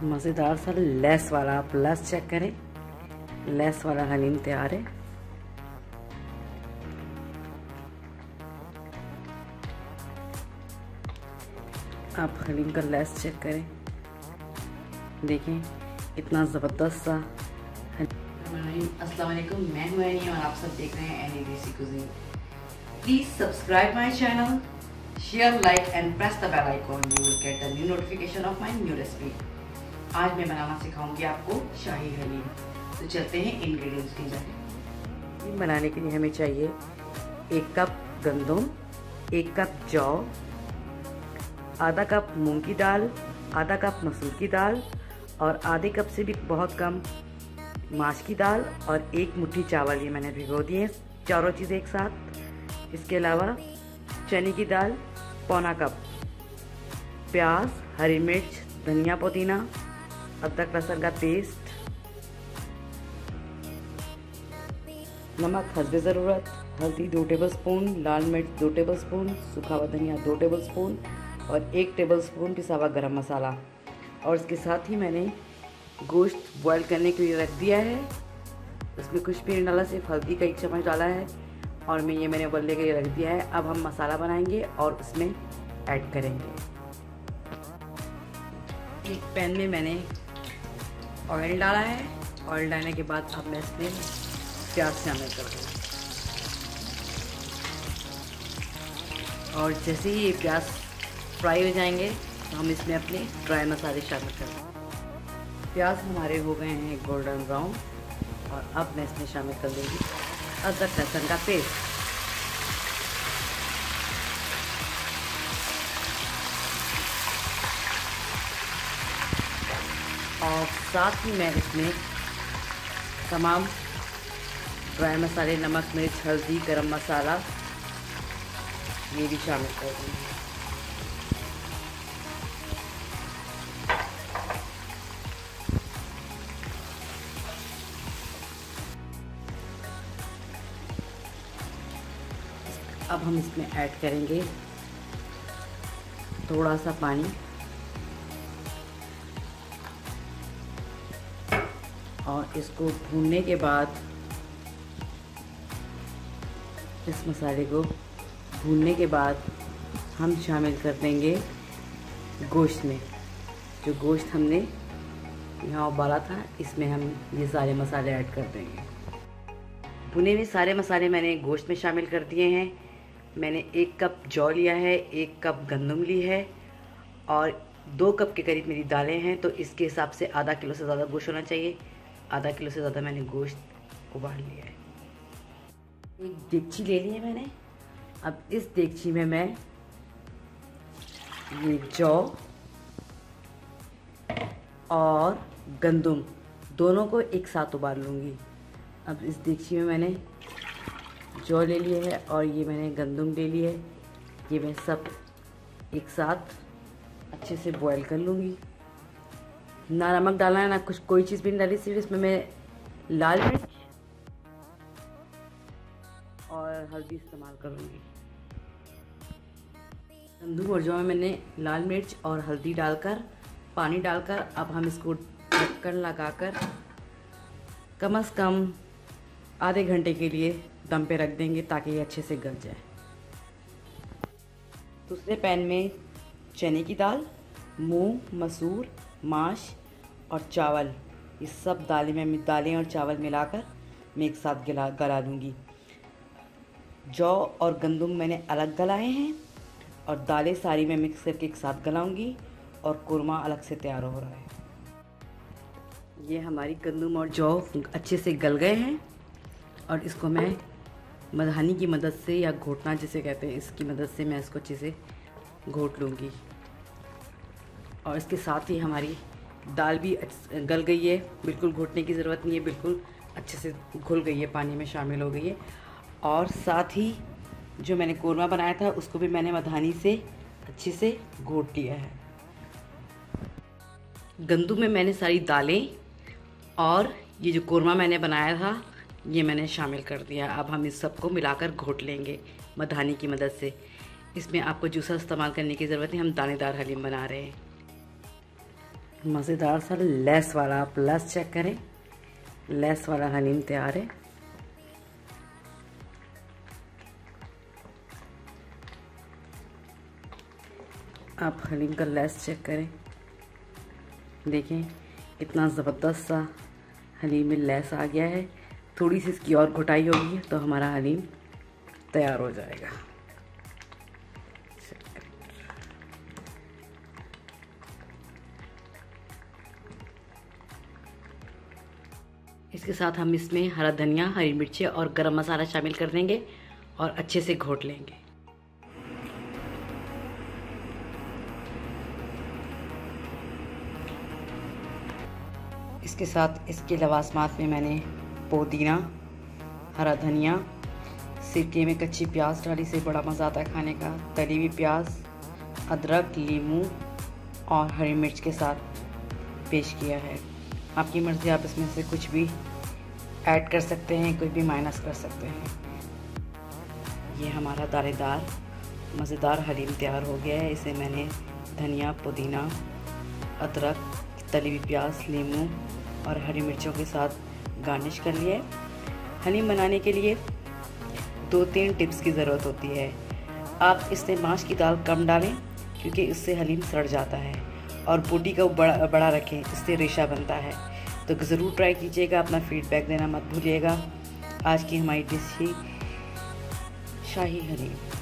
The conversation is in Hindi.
मज़ेदार सा लेस वाला, आप लेस चेक करें, लेस वाला हलीम तैयार है। आप हलीम का लेस चेक करें, देखें इतना ज़बरदस्त सा। अस्सलाम वालेकुम, मैं हूं एनी और आप सब देख रहे हैं any desi cuisine. Please subscribe my channel, share, like and press the bell icon. You will get the new notification of my new recipe. आज मैं बनाना सिखाऊंगी आपको शाही हलीम। तो चलते हैं इंग्रेडिएंट्स की जाने। हलीम बनाने के लिए हमें चाहिए 1 कप गंदम, 1 कप जौ, आधा कप मूंग की दाल, आधा कप मसूर की दाल और आधे कप से भी बहुत कम माश की दाल और 1 मुट्ठी चावल ये मैंने भिगो दिए, चारों चीज़ें एक साथ। इसके अलावा चने की दाल पौना कप, प्याज, हरी मिर्च, धनिया, पुदीना, अदरक लहसुन का पेस्ट, नमक हस्बे ज़रूरत, हल्दी 2 टेबलस्पून, लाल मिर्च 2 टेबलस्पून, सूखा हुआ धनिया 2 टेबलस्पून और 1 टेबलस्पून पिसा हुआ गरम मसाला। और इसके साथ ही मैंने गोश्त बॉईल करने के लिए रख दिया है। इसमें कुछ भी नहीं डाला, सिर्फ हल्दी का 1 चम्मच डाला है और मैंने उबलने के लिए रख दिया है। अब हम मसाला बनाएंगे और इसमें ऐड करेंगे। एक पैन में मैंने ऑयल डाला है। ऑयल डालने के बाद अब मैं इसमें प्याज शामिल कर दूँगी और जैसे ही ये प्याज फ्राई हो जाएंगे तो हम इसमें अपने ड्राई मसाले शामिल कर देंगे। प्याज हमारे हो गए हैं गोल्डन ब्राउन और अब मैं इसमें शामिल कर दूँगी अदरक लहसुन का पेस्ट। और साथ ही मैं इसमें तमाम ड्राई मसाले, नमक, मिर्च, हल्दी, गरम मसाला ये भी शामिल कर दूँगी। अब हम इसमें ऐड करेंगे थोड़ा सा पानी और इसको भूनने के बाद, इस मसाले को भूनने के बाद हम शामिल कर देंगे गोश्त में। जो गोश्त हमने यहाँ उबाला था इसमें हम ये सारे मसाले ऐड कर देंगे। भुने हुए सारे मसाले मैंने गोश्त में शामिल कर दिए हैं। मैंने 1 कप जौ लिया है, 1 कप गंदम ली है और 2 कप के करीब मेरी दालें हैं। तो इसके हिसाब से आधा किलो से ज़्यादा गोश्त होना चाहिए। आधा किलो से ज़्यादा मैंने गोश्त उबाल लिया है। एक देगची ले ली है मैंने। अब इस देगची में मैं ये जौ और गंदम दोनों को एक साथ उबाल लूँगी। अब इस देगची में मैंने जौ ले लिए है और ये मैंने गंदम ले ली है। ये मैं सब एक साथ अच्छे से बॉईल कर लूँगी। ना नमक डालना है, ना कुछ, कोई चीज़ भी नहीं डाली। सिर्फ इसमें मैं लाल मिर्च और हल्दी इस्तेमाल करूँगी। गंदम और जौ में मैंने लाल मिर्च और हल्दी डालकर, पानी डालकर, अब हम इसको ढक्कन लगाकर कम से कम आधे घंटे के लिए दम पे रख देंगे ताकि ये अच्छे से गल जाए। दूसरे पैन में चने की दाल, मूंग, मसूर, माश और चावल, ये सब दालें और चावल मिलाकर मैं एक साथ गला लूँगी। जौ और गंदम मैंने अलग गलाए हैं और दालें सारी मैं मिक्स करके एक साथ गलाऊँगी और कुरमा अलग से तैयार हो रहा है। ये हमारी गंदम और जौ अच्छे से गल गए हैं और इसको मैं मधानी की मदद से, या घोटना जिसे कहते हैं, इसकी मदद से मैं इसको अच्छे से घोट लूँगी। और इसके साथ ही हमारी दाल भी गल गई है, बिल्कुल घोटने की ज़रूरत नहीं है, बिल्कुल अच्छे से घुल गई है, पानी में शामिल हो गई है। और साथ ही जो मैंने कोरमा बनाया था उसको भी मैंने मधानी से अच्छे से घोट लिया है। गंदम में मैंने सारी दालें और ये जो कोरमा मैंने बनाया था ये मैंने शामिल कर दिया। अब हम इस सबको मिलाकर घोट लेंगे मधानी की मदद से। इसमें आपको जूसा इस्तेमाल करने की ज़रूरत नहीं, हम दानेदार हलीम बना रहे हैं। मज़ेदार सा लेस वाला, आप लेस चेक करें, लेस वाला हलीम तैयार है। आप हलीम का लेस चेक करें, देखें कितना ज़बरदस्त सा हलीम में लेस आ गया है। थोड़ी सी इसकी और घुटाई होगी तो हमारा हलीम तैयार हो जाएगा। इसके साथ हम इसमें हरा धनिया, हरी मिर्ची और गरम मसाला शामिल कर देंगे और अच्छे से घोट लेंगे। इसके साथ इसके लवासमात में मैंने पुदीना, हरा धनिया, सिरके में कच्ची प्याज डाली से बड़ा मज़ा आता है खाने का, तली हुई प्याज, अदरक, नींबू और हरी मिर्च के साथ पेश किया है। आपकी मर्ज़ी, आप इसमें से कुछ भी ऐड कर सकते हैं, कुछ भी माइनस कर सकते हैं। ये हमारा दानेदार मज़ेदार हलीम तैयार हो गया है। इसे मैंने धनिया, पुदीना, अदरक, तली हुई प्याज, नींबू और हरी मिर्चों के साथ गार्निश कर लिया है। हलीम बनाने के लिए 2-3 टिप्स की ज़रूरत होती है। आप इसमें माश की दाल कम डालें क्योंकि इससे हलीम सड़ जाता है, और बोटी का बड़ा रखें, इससे रेशा बनता है। तो ज़रूर ट्राई कीजिएगा, अपना फीडबैक देना मत भूलिएगा। आज की हमारी डिश ही शाही हलीम।